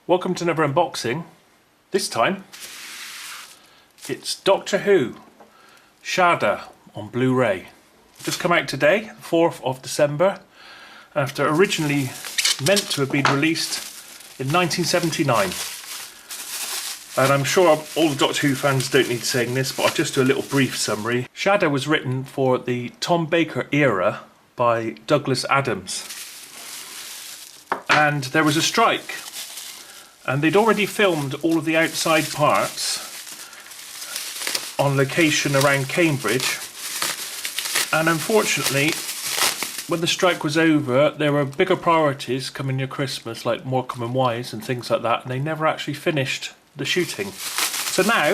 Welcome to another unboxing. This time it's Doctor Who, Shada on Blu-ray. Just come out today, 4th of December, after originally meant to have been released in 1979. And I'm sure all the Doctor Who fans don't need saying this, but I'll just do a little brief summary. Shada was written for the Tom Baker era by Douglas Adams. And there was a strike. And they'd already filmed all of the outside parts on location around Cambridge. And unfortunately, when the strike was over, there were bigger priorities coming near Christmas, like Morecambe and Wise and things like that, and they never actually finished the shooting. So now,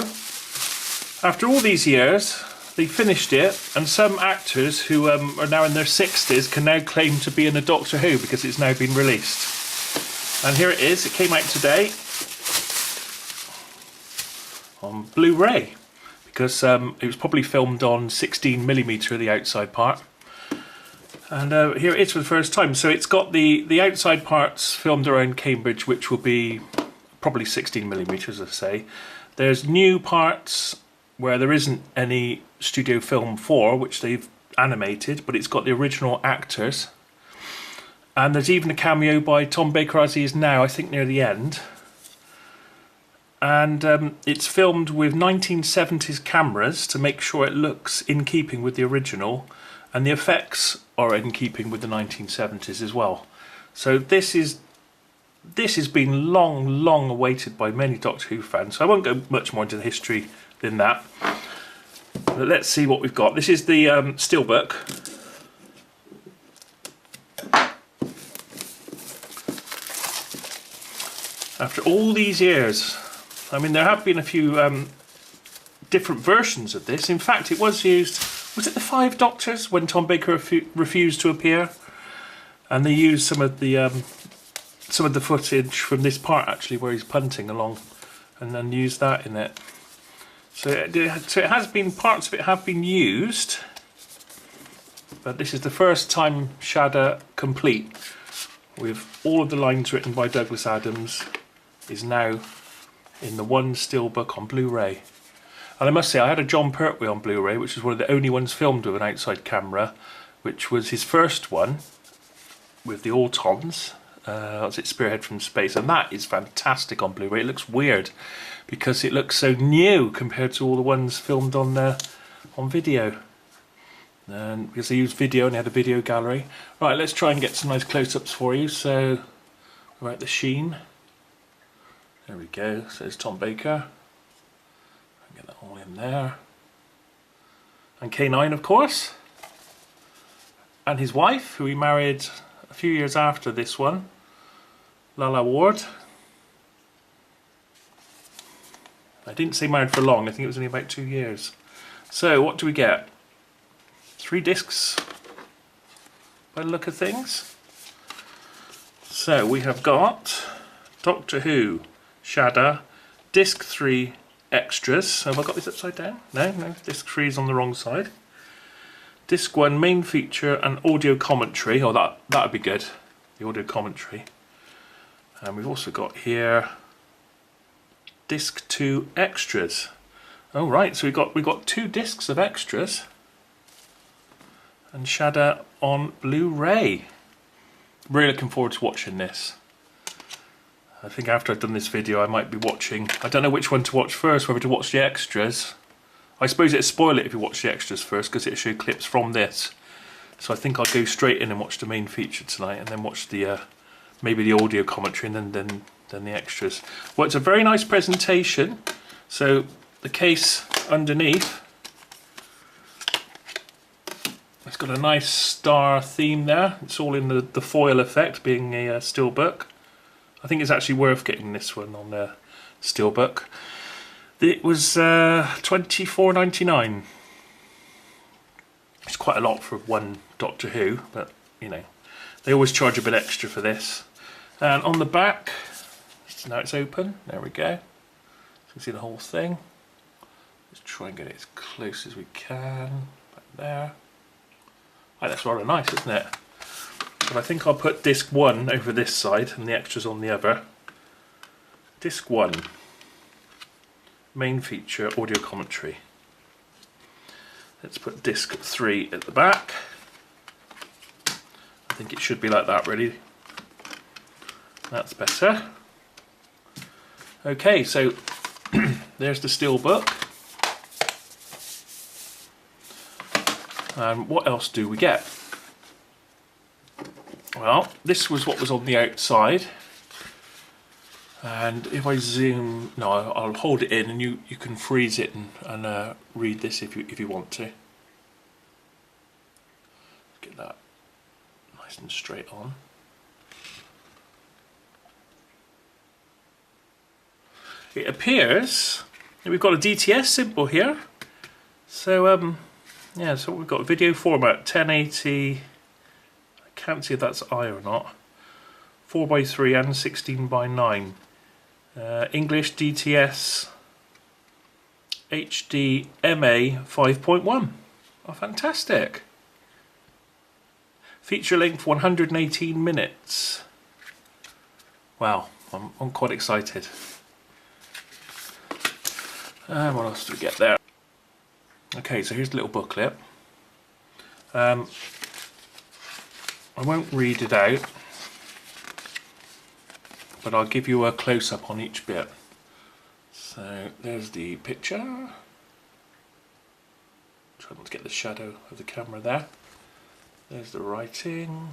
after all these years, they finished it, and some actors who are now in their 60s can now claim to be in a Doctor Who because it's now been released. And here it is, it came out today on Blu-ray, because it was probably filmed on 16mm, the outside part. And here it is for the first time. So it's got the outside parts filmed around Cambridge, which will be probably 16mm, as I say. There's new parts where there isn't any studio film for, which they've animated, but it's got the original actors. And there's even a cameo by Tom Baker as he is now, I think near the end. And it's filmed with 1970s cameras to make sure it looks in keeping with the original. And the effects are in keeping with the 1970s as well. So this has been long awaited by many Doctor Who fans. So I won't go much more into the history than that. But let's see what we've got. This is the Steelbook. After all these years, I mean, there have been a few different versions of this. In fact, it was used, was it the 5 Doctors when Tom Baker refused to appear? And they used some of the footage from this part actually, where he's punting along, and then used that in it. So it has been, parts of it have been used, but this is the first time Shada complete, with all of the lines written by Douglas Adams, is now in the one Steelbook on Blu-ray. And I must say, I had a John Pertwee on Blu-ray, which was one of the only ones filmed with an outside camera, which was his first one with the Autons. Was it Spearhead from Space? And that is fantastic on Blu-ray. It looks weird because it looks so new compared to all the ones filmed on video. And because they used video and they had a video gallery. Right, let's try and get some nice close-ups for you. So, right, the sheen. There we go. So there's Tom Baker. Get that all in there. And K9, of course. And his wife, who he married a few years after this one, Lalla Ward. I didn't say married for long. I think it was only about 2 years. So what do we get? 3 discs by the look of things. So we have got Doctor Who, Shada, disc 3 extras. Have I got this upside down? No, disc 3 is on the wrong side. Disc 1 main feature and audio commentary. Oh, that would be good, the audio commentary. And we've also got here disc 2 extras. Oh right, so we've got 2 discs of extras. And Shada on Blu-ray. Really looking forward to watching this. I think after I've done this video I might be watching, I don't know which one to watch first, whether to watch the extras. I suppose it'd spoil it if you watch the extras first because it'll show clips from this. So I think I'll go straight in and watch the main feature tonight and then watch the maybe the audio commentary and then the extras. Well, it's a very nice presentation. So the case underneath, it's got a nice star theme there. It's all in the foil effect, being a Steelbook. I think it's actually worth getting this one on the Steelbook. It was $24.99. It's quite a lot for one Doctor Who, but you know, they always charge a bit extra for this. And on the back, now it's open. There we go. So you can see the whole thing. Let's try and get it as close as we can. Back there. Oh, that's rather nice, isn't it? But I think I'll put disc 1 over this side and the extras on the other. Disc 1, main feature, audio commentary. Let's put disc 3 at the back. I think it should be like that really. That's better. Okay, so there's the Steelbook. And what else do we get? Well, this was what was on the outside. And if I zoom, no, I'll hold it in, and you can freeze it and read this if you want to. Get that nice and straight on. It appears that we've got a DTS symbol here. So yeah, so we've got video format 1080. I can't see if that's I or not. 4:3 and 16:9. English DTS HDMA 5.1. Oh, fantastic. Feature length 118 minutes. Wow, I'm quite excited. And what else do we get there? Okay, so here's the little booklet. I won't read it out, but I'll give you a close-up on each bit. So there's the picture. Try not to get the shadow of the camera there. There's the writing.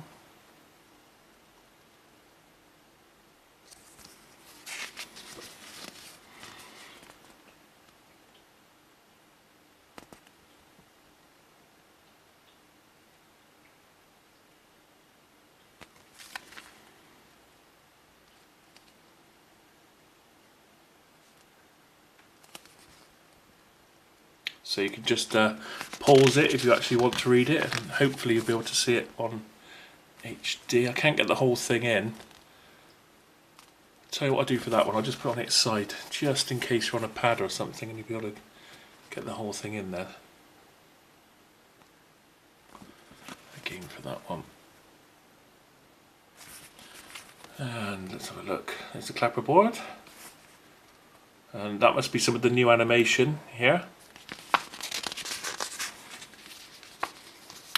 So you can just pause it if you actually want to read it, and hopefully you'll be able to see it on HD. I can't get the whole thing in. Tell you what I do for that one, I'll just put it on its side, just in case you're on a pad or something and you'll be able to get the whole thing in there. Again for that one. And let's have a look. There's the clapperboard. And that must be some of the new animation here.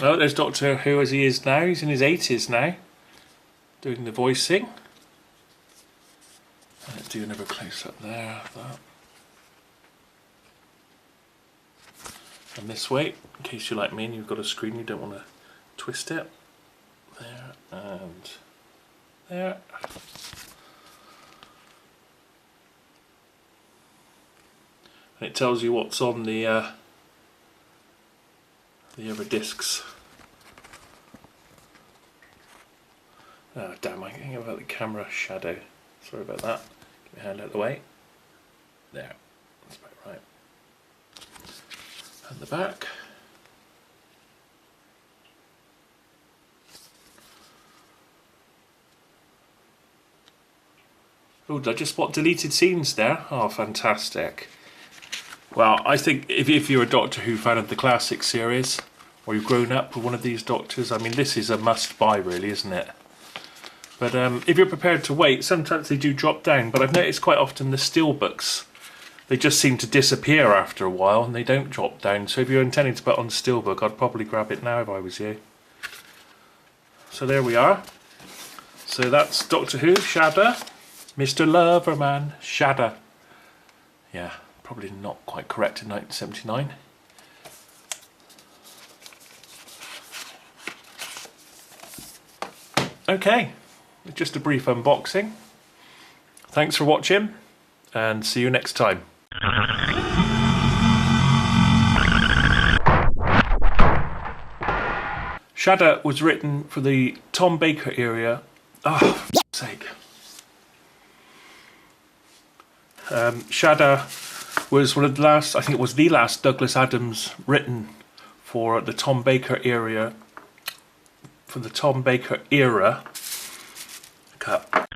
Oh, there's Doctor Who as he is now. He's in his 80s now, doing the voicing. And let's do another close-up there of that. And this way, in case you're like me and you've got a screen, you don't want to twist it. There and there. And it tells you what's on the other discs. Oh damn, I can't think about the camera shadow. Sorry about that. Get my hand out of the way. There, that's about right. And the back. Oh, did I just spot deleted scenes there? Oh, fantastic. Well, I think if you're a Doctor Who fan of the classic series, or you've grown up with one of these Doctors, I mean, this is a must-buy, really, isn't it? But if you're prepared to wait, sometimes they do drop down, but I've noticed quite often the Steelbooks, they just seem to disappear after a while, and they don't drop down. So if you're intending to put on Steelbook, I'd probably grab it now if I was you. So there we are. So that's Doctor Who, Shada, Mr. Loverman, Shada. Yeah. Probably not quite correct in 1979. Okay, just a brief unboxing. Thanks for watching, and see you next time. Shada was written for the Tom Baker era. Oh, for f***'s sake. Shada was one of the last, I think it was the last Douglas Adams written for the Tom Baker era. For the Tom Baker era. Cut.